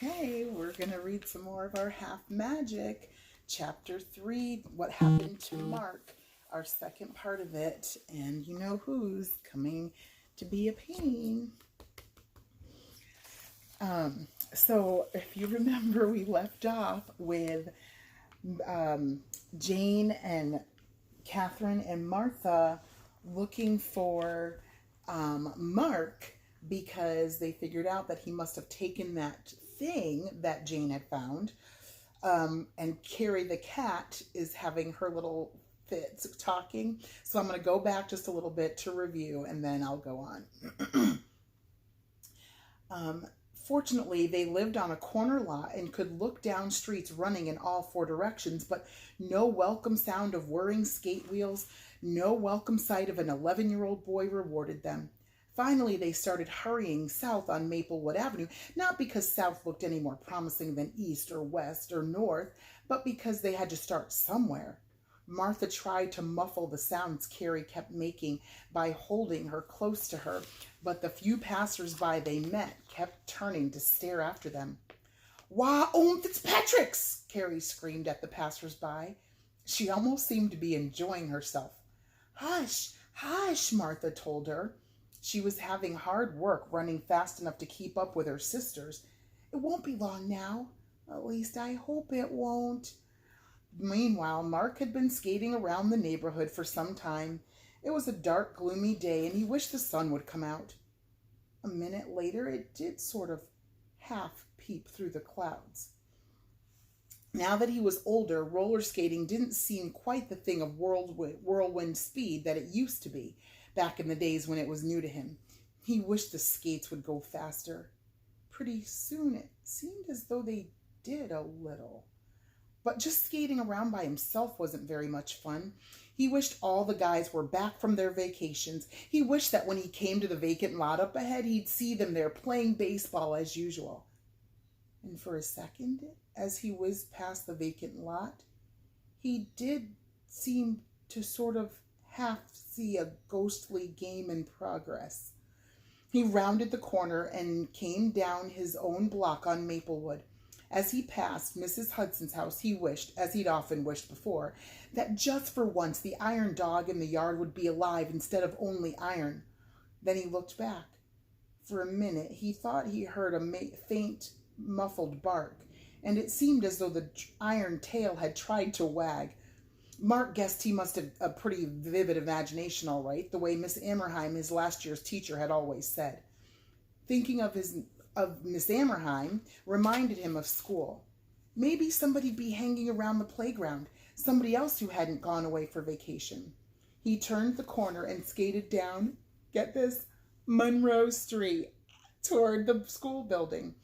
Okay, we're going to read some more of our Half Magic, Chapter 3, What Happened to Mark, our second part of it, and you know who's coming to be a pain. So if you remember, we left off with Jane and Catherine and Martha looking for Mark because they figured out that he must have taken that thing that Jane had found. And Carrie the cat is having her little fits talking. So I'm going to go back just a little bit to review and then I'll go on. Fortunately, they lived on a corner lot and could look down streets running in all four directions, but no welcome sound of whirring skate wheels, no welcome sight of an 11-year-old boy rewarded them. Finally, they started hurrying south on Maplewood Avenue, not because south looked any more promising than east or west or north, but because they had to start somewhere. Martha tried to muffle the sounds Carrie kept making by holding her close to her, but the few passers-by they met kept turning to stare after them. "Why, Fitzpatrick's!" Carrie screamed at the passers-by. She almost seemed to be enjoying herself. "Hush, hush," Martha told her. She was having hard work running fast enough to keep up with her sisters. "It won't be long now. At least I hope it won't." Meanwhile, Mark had been skating around the neighborhood for some time. It was a dark, gloomy day, and he wished the sun would come out. A minute later, it did sort of half peep through the clouds. Now that he was older, roller skating didn't seem quite the thing of whirlwind speed that it used to be back in the days when it was new to him. He wished the skates would go faster. Pretty soon, it seemed as though they did a little. But just skating around by himself wasn't very much fun. He wished all the guys were back from their vacations. He wished that when he came to the vacant lot up ahead, he'd see them there playing baseball as usual. And for a second, as he whizzed past the vacant lot, he did seem to sort of half see a ghostly game in progress. He rounded the corner and came down his own block on Maplewood. As he passed Mrs. Hudson's house, he wished, as he'd often wished before, that just for once the iron dog in the yard would be alive instead of only iron. Then he looked back. For a minute, he thought he heard a faint, muffled bark, and it seemed as though the iron tail had tried to wag. Mark guessed he must have a pretty vivid imagination, all right, the way Miss Ammerheim, his last year's teacher, had always said. Thinking of Miss Ammerheim reminded him of school. Maybe somebody'd be hanging around the playground, somebody else who hadn't gone away for vacation. He turned the corner and skated down, get this, Monroe Street, toward the school building.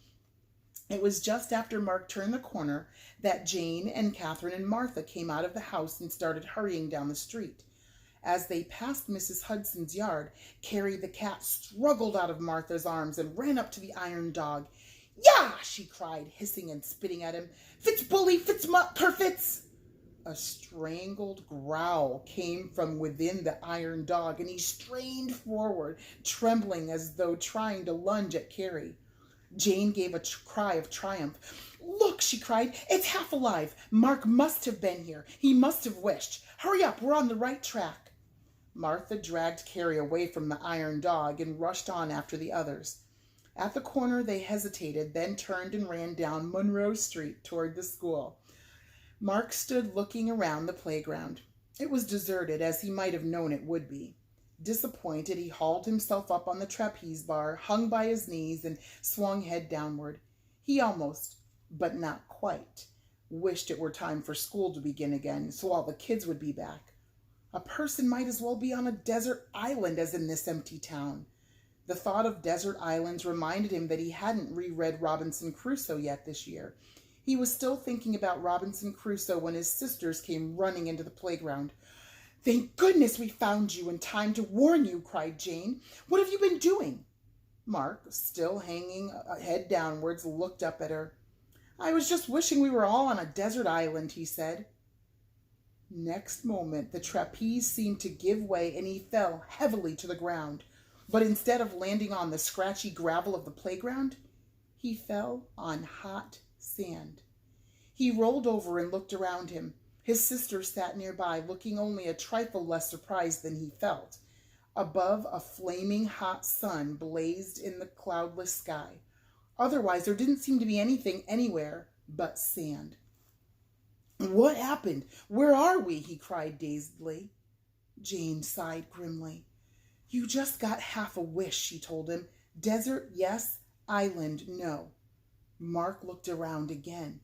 It was just after Mark turned the corner that Jane and Catherine and Martha came out of the house and started hurrying down the street. As they passed Mrs. Hudson's yard, Carrie the cat struggled out of Martha's arms and ran up to the iron dog. "Yah!" she cried, hissing and spitting at him. "Fitzbully, Kerfitz!" A strangled growl came from within the iron dog, and he strained forward, trembling as though trying to lunge at Carrie. Jane gave a cry of triumph. "Look," she cried, "it's half alive. Mark must have been here. He must have wished. Hurry up, we're on the right track." Martha dragged Carrie away from the iron dog and rushed on after the others. At the corner they hesitated, then turned and ran down Monroe Street toward the school. Mark stood looking around the playground. It was deserted, as he might have known it would be. Disappointed, he hauled himself up on the trapeze bar, hung by his knees, and swung head downward. He almost, but not quite, wished it were time for school to begin again, so all the kids would be back. A person might as well be on a desert island as in this empty town. The thought of desert islands reminded him that he hadn't reread Robinson Crusoe yet this year. He was still thinking about Robinson Crusoe when his sisters came running into the playground. "Thank goodness we found you in time to warn you," cried Jane. "What have you been doing?" Mark, still hanging head downwards, looked up at her. "I was just wishing we were all on a desert island," he said. Next moment, the trapeze seemed to give way and he fell heavily to the ground. But instead of landing on the scratchy gravel of the playground, He fell on hot sand. He rolled over and looked around him. His sister sat nearby, looking only a trifle less surprised than he felt. Above, a flaming hot sun blazed in the cloudless sky. Otherwise, there didn't seem to be anything anywhere but sand. "What happened? Where are we?" he cried dazedly. Jane sighed grimly. "You just got half a wish," she told him. "Desert, yes. Island, no." Mark looked around again.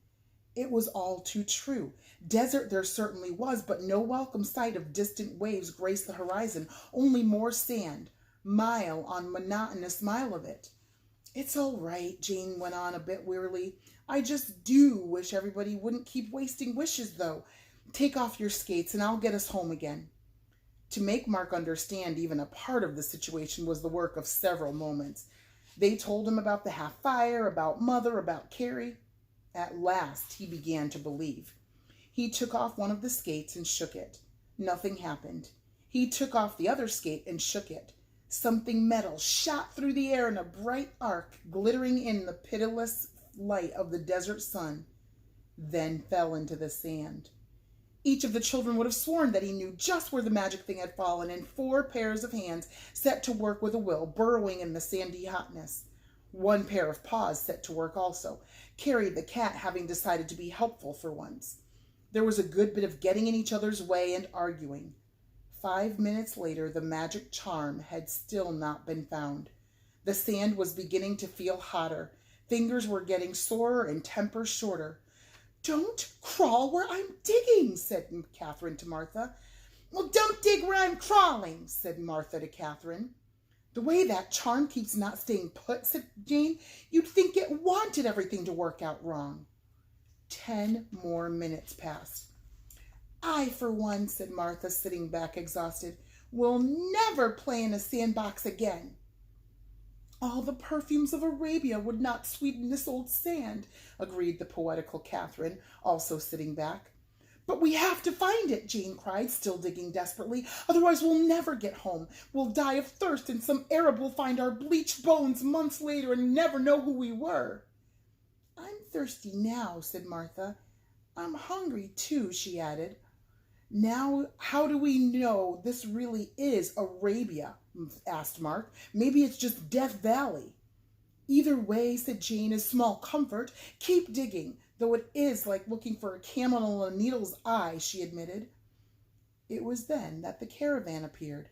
It was all too true. Desert there certainly was, but no welcome sight of distant waves graced the horizon, only more sand, mile on monotonous mile of it. "It's all right," Jane went on a bit wearily. "I just do wish everybody wouldn't keep wasting wishes, though. Take off your skates and I'll get us home again." To make Mark understand even a part of the situation was the work of several moments. They told him about the half fire, about Mother, about Carrie. At last, he began to believe. He took off one of the skates and shook it. Nothing happened. He took off the other skate and shook it. Something metal shot through the air in a bright arc, glittering in the pitiless light of the desert sun, then fell into the sand. Each of the children would have sworn that he knew just where the magic thing had fallen, and 4 pairs of hands set to work with a will, burrowing in the sandy hotness. 1 pair of paws set to work also, Carrie the cat having decided to be helpful for once. There was a good bit of getting in each other's way and arguing. 5 minutes later, the magic charm had still not been found. The sand was beginning to feel hotter. Fingers were getting sorer and temper shorter. "Don't crawl where I'm digging," said Catherine to Martha. "Well, don't dig where I'm crawling," said Martha to Catherine. "The way that charm keeps not staying put," said Jane, "you'd think it wanted everything to work out wrong." 10 more minutes passed. "I, for one," said Martha, sitting back exhausted, "will never play in a sandbox again." "All the perfumes of Arabia would not sweeten this old sand," agreed the poetical Catherine, also sitting back. "But we have to find it," Jane cried, still digging desperately. "Otherwise we'll never get home. We'll die of thirst, and some Arab will find our bleached bones months later and never know who we were." "I'm thirsty now," said Martha. "I'm hungry too," she added. "Now, how do we know this really is Arabia?" asked Mark. "Maybe it's just Death Valley." "Either way," said Jane, "is small comfort. Keep digging, though it is like looking for a camel in a needle's eye," she admitted. It was then that the caravan appeared.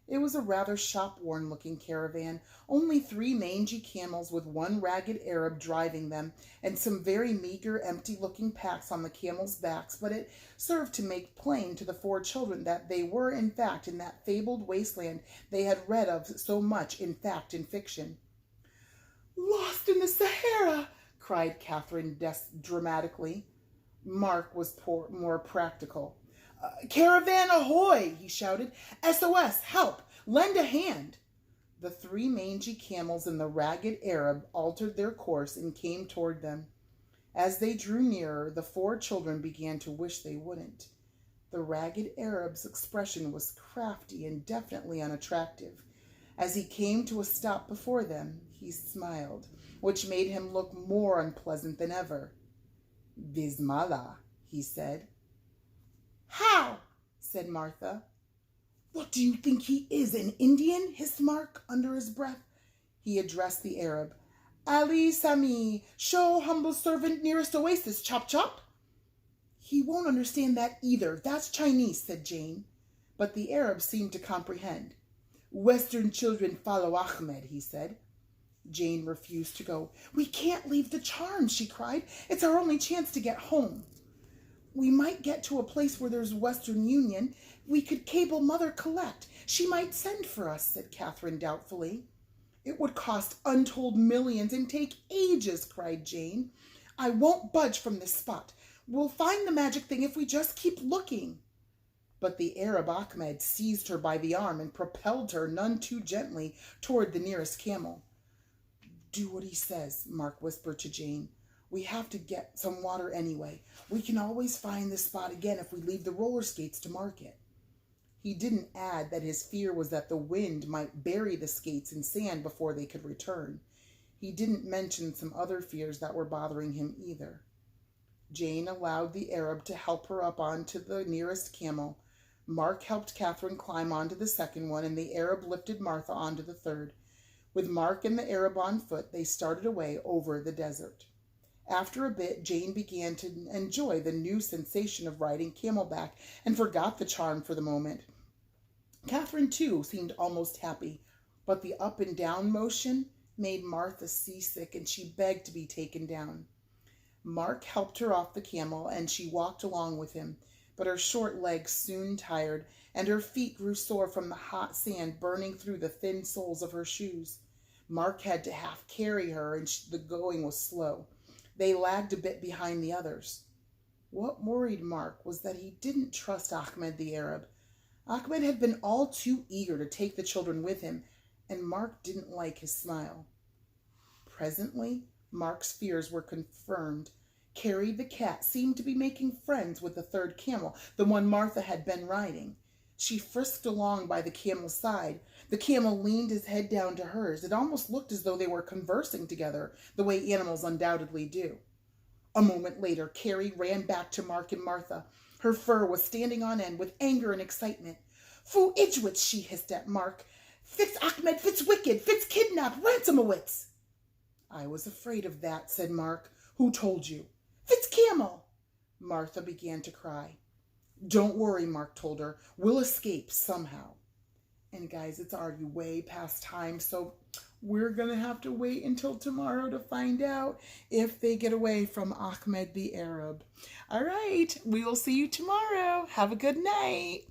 It was a rather shop-worn looking caravan, only 3 mangy camels with 1 ragged Arab driving them, and some very meager, empty-looking packs on the camels' backs, but it served to make plain to the 4 children that they were, in fact, in that fabled wasteland they had read of so much in fact and fiction. "Lost in the Sahara!" cried Catherine dramatically. Mark was more practical. "Caravan ahoy!" he shouted. "SOS! Help! Lend a hand!" The 3 mangy camels and the ragged Arab altered their course and came toward them. As they drew nearer, the 4 children began to wish they wouldn't. The ragged Arab's expression was crafty and definitely unattractive. As he came to a stop before them, he smiled, which made him look more unpleasant than ever. "Bismillah," he said. "How?" said Martha. "What do you think he is, an Indian?" hissed Mark under his breath. He addressed the Arab. "Ali Sami, show humble servant nearest oasis, chop chop." "He won't understand that either. That's Chinese," said Jane. But the Arab seemed to comprehend. "Western children follow Ahmed," he said. Jane refused to go. "We can't leave the charm," she cried. "It's our only chance to get home." "We might get to a place where there's Western Union. We could cable Mother collect. She might send for us," said Catherine doubtfully. "It would cost untold millions and take ages," cried Jane. "I won't budge from this spot. We'll find the magic thing if we just keep looking." But the Arab Ahmed seized her by the arm and propelled her none too gently toward the nearest camel. "Do what he says," Mark whispered to Jane. "We have to get some water anyway. We can always find this spot again if we leave the roller skates to mark it." He didn't add that his fear was that the wind might bury the skates in sand before they could return. He didn't mention some other fears that were bothering him either. Jane allowed the Arab to help her up onto the nearest camel. Mark helped Catherine climb onto the second one, and the Arab lifted Martha onto the third. With Mark and the Arab on foot, they started away over the desert. After a bit, Jane began to enjoy the new sensation of riding camelback and forgot the charm for the moment. Catherine, too, seemed almost happy, but the up and down motion made Martha seasick, and she begged to be taken down. Mark helped her off the camel, and she walked along with him, but her short legs soon tired, and her feet grew sore from the hot sand burning through the thin soles of her shoes. Mark had to half carry her, and the going was slow. They lagged a bit behind the others. What worried Mark was that he didn't trust Ahmed the Arab. Ahmed had been all too eager to take the children with him, and Mark didn't like his smile. Presently, Mark's fears were confirmed. Carrie the cat seemed to be making friends with the third camel, the one Martha had been riding. She frisked along by the camel's side. The camel leaned his head down to hers. It almost looked as though they were conversing together, the way animals undoubtedly do. A moment later, Carrie ran back to Mark and Martha. Her fur was standing on end with anger and excitement. "Fu Idjwitz," she hissed at Mark. "Fitz Ahmed, Fitz Wicked, Fitz Kidnap, Ransomowitz." "I was afraid of that," said Mark. "Who told you?" "Fitz Camel." Martha began to cry. "Don't worry," Mark told her. "We'll escape somehow." And guys, it's already way past time, so we're going to have to wait until tomorrow to find out if they get away from Ahmed the Arab. All right, we will see you tomorrow. Have a good night.